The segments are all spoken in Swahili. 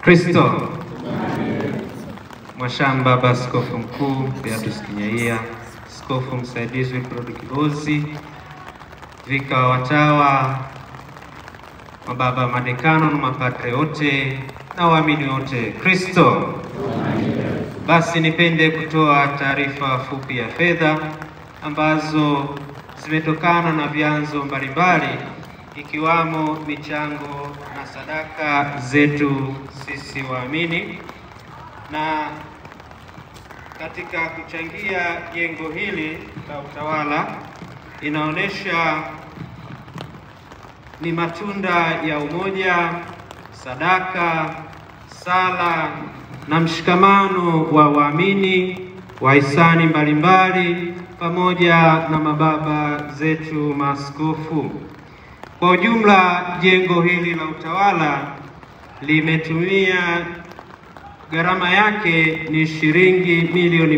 Kristo. Mwashamba Baba Askofu Mkuu Beatus Kinyaia, Askofu Msaidizi Wilbrod Kibozi, vika watawa, mababa madekano na mapadre wote na waamini wote. Kristo. Basi nipende kutoa taarifa fupi ya fedha ambazo zimetokana na vyanzo mbalimbali ikiwamo michango na sadaka zetu sisi waamini. Na katika kuchangia jengo hili la utawala inaonesha ni matunda ya umoja, sadaka, sala na mshikamano wa waamini, wahisani mbalimbali pamoja na mababa zetu maaskofu. Kwa ujumla jengo hili la utawala limetumia gharama yake ni shilingi milioni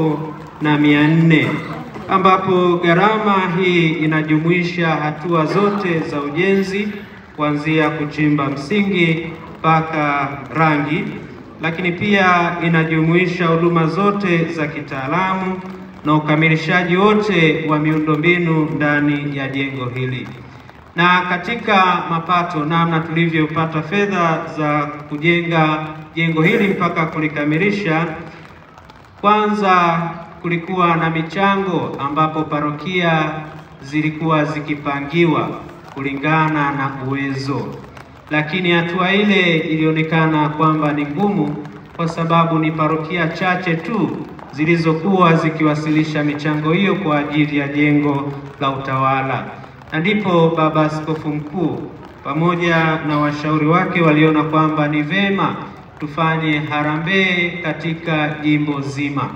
723,258,400, ambapo gharama hii inajumuisha hatua zote za ujenzi kuanzia kuchimba msingi mpaka rangi, lakini pia inajumuisha huduma zote za kitaalamu na ukamilishaji wote wa miundombinu ndani ya jengo hili. Na katika mapato, namna tulivyopata fedha za kujenga jengo hili mpaka kulikamilisha, kwanza kulikuwa na michango ambapo parokia zilikuwa zikipangiwa kulingana na uwezo. Lakini hatua ile ilionekana kwamba ni ngumu kwa sababu ni parokia chache tu zilizokuwa zikiwasilisha michango hiyo kwa ajili ya jengo la utawala. Na ndipo Baba Askofu Mkuu pamoja na washauri wake waliona kwamba ni vema tufanye harambee katika jimbo zima.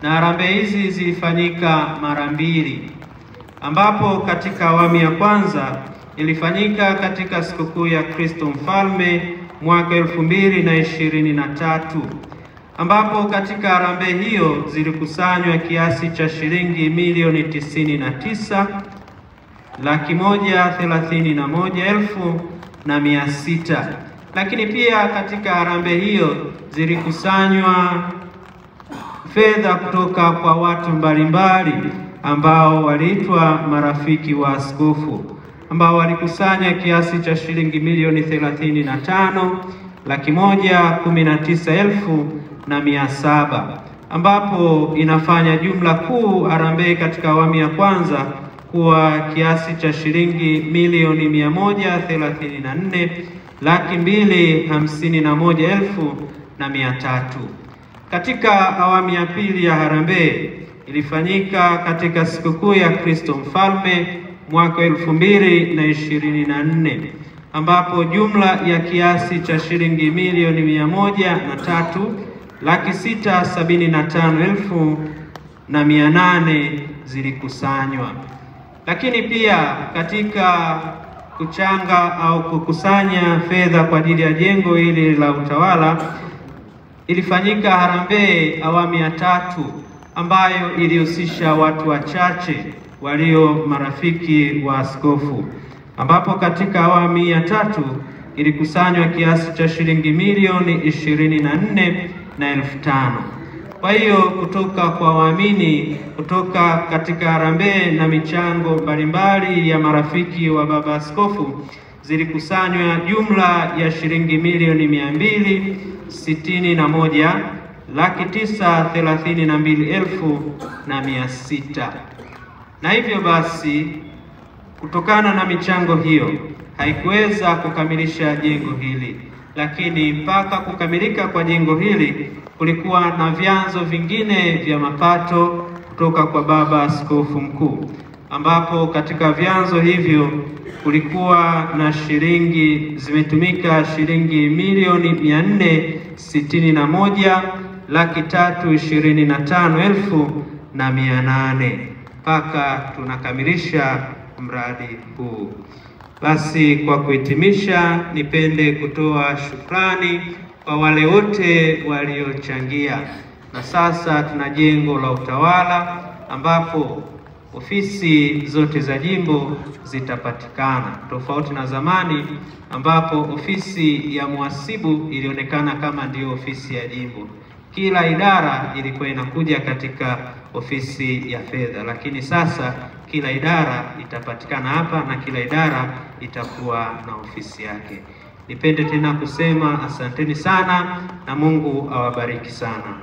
Na harambee hizi zilifanyika mara mbili, ambapo katika awamu ya kwanza ilifanyika katika sikukuu ya Kristo Mfalme mwaka 2023, ambapo katika harambee hiyo zilikusanywa kiasi cha shilingi milioni 99,131,600. Lakini pia katika harambee hiyo zilikusanywa fedha kutoka kwa watu mbalimbali ambao waliitwa marafiki wa askofu, ambao walikusanya kiasi cha shilingi milioni 35,119,700, ambapo inafanya jumla kuu harambee katika awamu ya kwanza kuwa kiasi cha shilingi milioni 134,251,300. Katika awamu ya pili ya harambee ilifanyika katika sikukuu ya Kristo Mfalme mwaka 2024, ambapo jumla ya kiasi cha shilingi milioni 103,675,800 zilikusanywa. Lakini pia katika kuchanga au kukusanya fedha kwa ajili ya jengo hili la utawala ilifanyika harambee awamu ya tatu, ambayo ilihusisha watu wachache walio marafiki wa askofu, ambapo katika awamu ya tatu ilikusanywa kiasi cha shilingi milioni 24,500. Kwa hiyo kutoka kwa waamini, kutoka katika harambee na michango mbalimbali ya marafiki wa baba askofu zilikusanywa jumla ya shilingi milioni 261,932,600. Na hivyo basi kutokana na michango hiyo haikuweza kukamilisha jengo hili, lakini mpaka kukamilika kwa jengo hili kulikuwa na vyanzo vingine vya mapato kutoka kwa Baba Askofu Mkuu, ambapo katika vyanzo hivyo kulikuwa na zimetumika shilingi milioni 461,325,800 mpaka tunakamilisha mradi huu. Basi kwa kuhitimisha, nipende kutoa shukrani kwa wale wote waliochangia. Na sasa tuna jengo la utawala ambapo ofisi zote za jimbo zitapatikana, tofauti na zamani ambapo ofisi ya mhasibu ilionekana kama ndio ofisi ya jimbo. Kila idara ilikuwa inakuja katika ofisi ya fedha, lakini sasa kila idara itapatikana hapa na kila idara itakuwa na ofisi yake. Nipende tena kusema asanteni sana na Mungu awabariki sana.